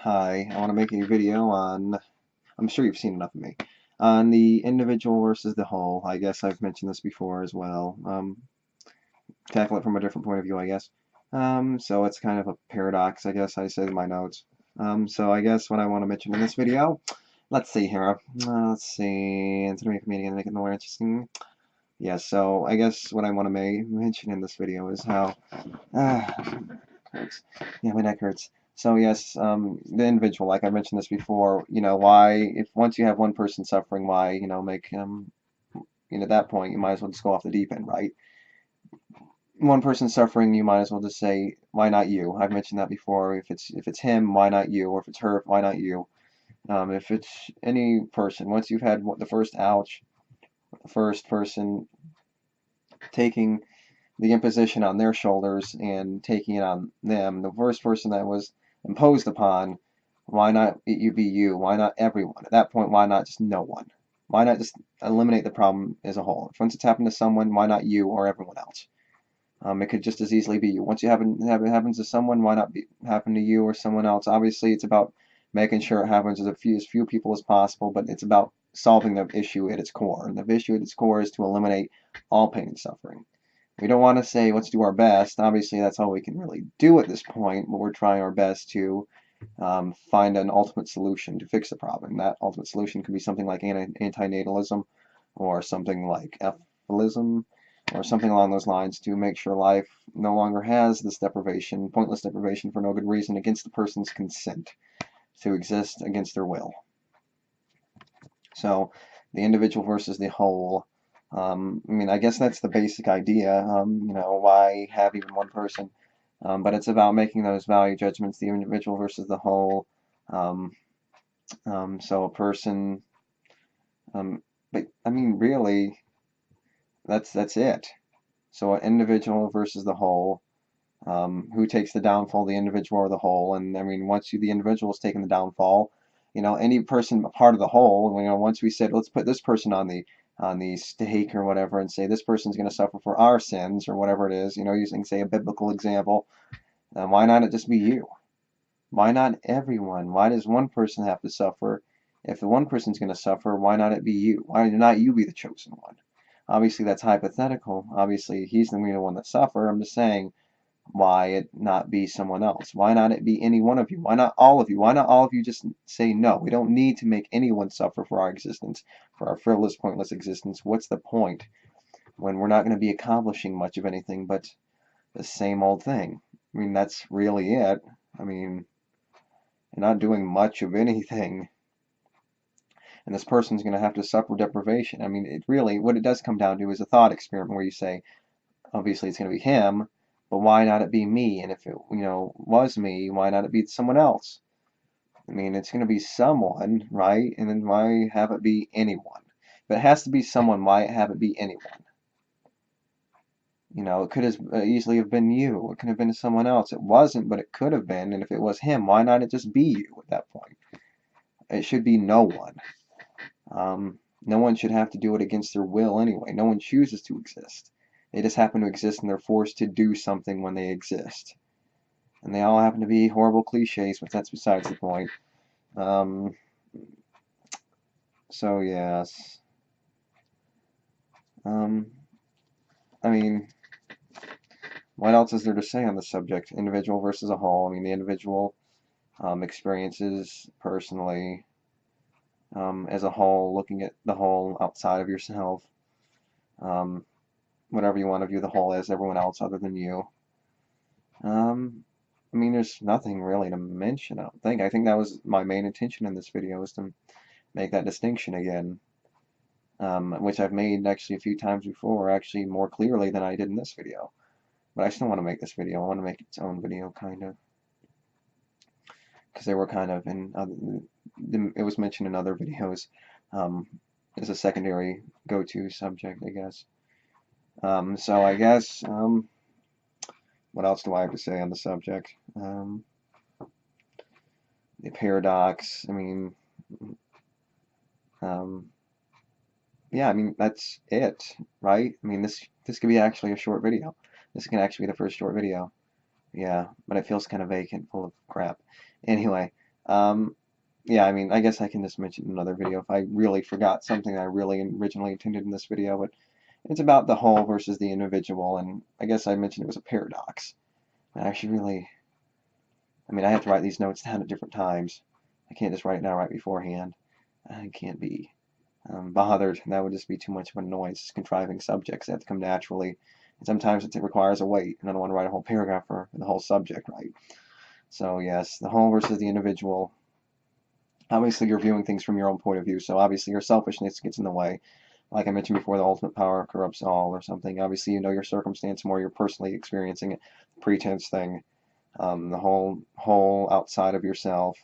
Hi, I want to make a video on, I'm sure you've seen enough of me, on the individual versus the whole. I guess I've mentioned this before as well. Tackle it from a different point of view, I guess. So it's kind of a paradox, I guess I said in my notes. So I guess what I want to mention in this video, let's see here. Let's see, it's going to be a make it more interesting. Yeah, so I guess what I want to mention in this video is how, hurts. Yeah, my neck hurts. So yes, the individual, like I mentioned this before, why, if once you have one person suffering, why, make, at that point, you might as well just go off the deep end, right? One person suffering, you might as well just say, why not you? I've mentioned that before. If it's him, why not you? Or if it's her, why not you? If it's any person, once you've had the first ouch, the first person taking the imposition on their shoulders and taking it on them. The first person that was imposed upon, why not you be you? Why not everyone? At that point, why not just no one? Why not just eliminate the problem as a whole? If once it's happened to someone, why not you or everyone else? It could just as easily be you. Once it happens to someone, why not happen to you or someone else? Obviously, it's about making sure it happens to as few people as possible, but it's about solving the issue at its core. And the issue at its core is to eliminate all pain and suffering. We don't want to say let's do our best. Obviously, that's all we can really do at this point, but we're trying our best to find an ultimate solution to fix the problem. That ultimate solution could be something like antinatalism or something like ethilism or something along those lines to make sure life no longer has this deprivation, pointless deprivation for no good reason against the person's consent to exist against their will. So the individual versus the whole. I mean, I guess that's the basic idea. Why have even one person? But it's about making those value judgments, the individual versus the whole. Um, so a person, but I mean, really, that's it. So an individual versus the whole. Who takes the downfall, the individual or the whole? And I mean, once the individual is taking the downfall, any person part of the whole, once we said let's put this person on the stake or whatever and say this person's going to suffer for our sins or whatever it is, using say a biblical example, why not it just be you? Why not everyone? Why does one person have to suffer? If the one person's going to suffer, why not it be you? Why not you be the chosen one? Obviously that's hypothetical. Obviously he's the one that suffer. I'm just saying, why it not be someone else? Why not it be any one of you? Why not all of you? Why not all of you just say no? We don't need to make anyone suffer for our existence, for our frivolous, pointless existence. What's the point when we're not going to be accomplishing much of anything but the same old thing? I mean, that's really it. I mean, you're not doing much of anything, and this person's going to have to suffer deprivation. I mean, it really, what it does come down to is a thought experiment where you say, obviously it's going to be him, but why not it be me? And if it, was me, why not it be someone else? I mean, it's going to be someone, right? And then why have it be anyone? If it has to be someone, why have it be anyone? It could have easily have been you. It could have been someone else. It wasn't, but it could have been. And if it was him, why not it just be you at that point? It should be no one. No one should have to do it against their will anyway. No one chooses to exist. They just happen to exist and they're forced to do something when they exist. And they all happen to be horrible cliches, but that's besides the point. Um, so yes. Um, I mean, what else is there to say on the subject? Individual versus a whole. I mean, the individual experiences personally as a whole, looking at the whole outside of yourself. Um, whatever you want to view the whole as, everyone else other than you. I mean, there's nothing really to mention, I don't think. I think that was my main intention in this video, was to make that distinction again, which I've made actually a few times before, actually more clearly than I did in this video. But I still want to make this video. I want to make its own video, kind of, because they were kind of it was mentioned in other videos as a secondary go-to subject, I guess. So I guess, what else do I have to say on the subject? The paradox, I mean, yeah, I mean, that's it, right? I mean, this could be actually a short video. This can actually be the first short video. Yeah, but it feels kind of vacant, full of crap. Anyway, Yeah, I mean, I guess I can just mention in another video if I really forgot something I really originally intended in this video, but it's about the whole versus the individual, and I guess I mentioned it was a paradox. I actually really, I mean, I have to write these notes down at different times. I can't just write it down right beforehand. I can't be bothered. That would just be too much of a noise. Contriving subjects that have to come naturally. And sometimes it requires a wait, and I don't want to write a whole paragraph for the whole subject, right? So yes, the whole versus the individual. Obviously, you're viewing things from your own point of view, so obviously your selfishness gets in the way. Like I mentioned before, the ultimate power corrupts all or something. Obviously, you know your circumstance more, you're personally experiencing it. Pretense thing, the whole outside of yourself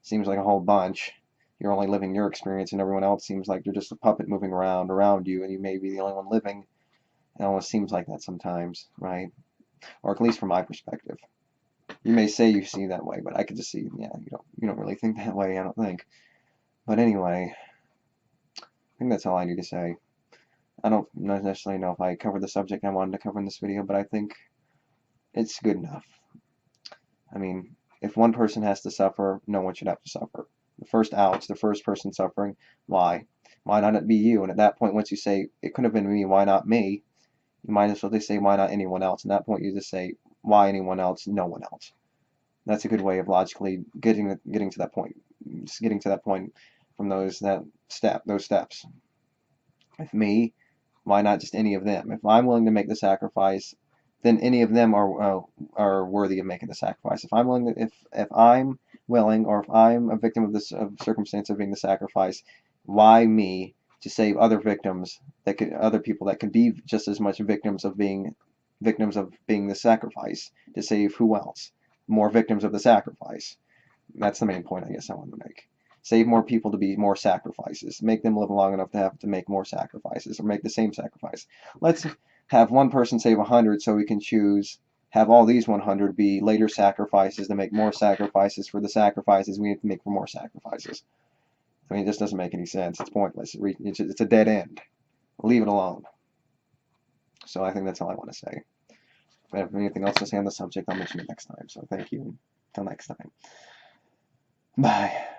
seems like a whole bunch. You're only living your experience, and everyone else seems like they're just a puppet moving around you, and you may be the only one living. It almost seems like that sometimes, right? Or at least from my perspective. You may say you see that way, but I could just see, yeah, you don't really think that way, I don't think. But anyway, I think that's all I need to say. I don't necessarily know if I covered the subject I wanted to cover in this video, but I think it's good enough. I mean, if one person has to suffer, no one should have to suffer. The first ouch, the first person suffering, why? Why not it be you? And at that point, once you say, it could have been me, why not me? You might as well just say, why not anyone else? And at that point, you just say, why anyone else? No one else. That's a good way of logically getting to that point. Just getting to that point from those steps. If me, why not just any of them? If I'm willing to make the sacrifice, then any of them are worthy of making the sacrifice. If I'm willing to, if I'm willing, or if I'm a victim of this circumstance of being the sacrifice, why me to save other victims other people that could be just as much victims of being the sacrifice, to save who else? More victims of the sacrifice. That's the main point I guess I wanted to make. Save more people to be more sacrifices. Make them live long enough to have to make more sacrifices, or make the same sacrifice. Let's have one person save 100 so we can have all these 100 be later sacrifices to make more sacrifices for the sacrifices we need to make for more sacrifices. I mean, it just doesn't make any sense. It's pointless. It's a dead end. Leave it alone. So I think that's all I want to say. If I have anything else to say on the subject, I'll mention it next time. So thank you. Until next time. Bye.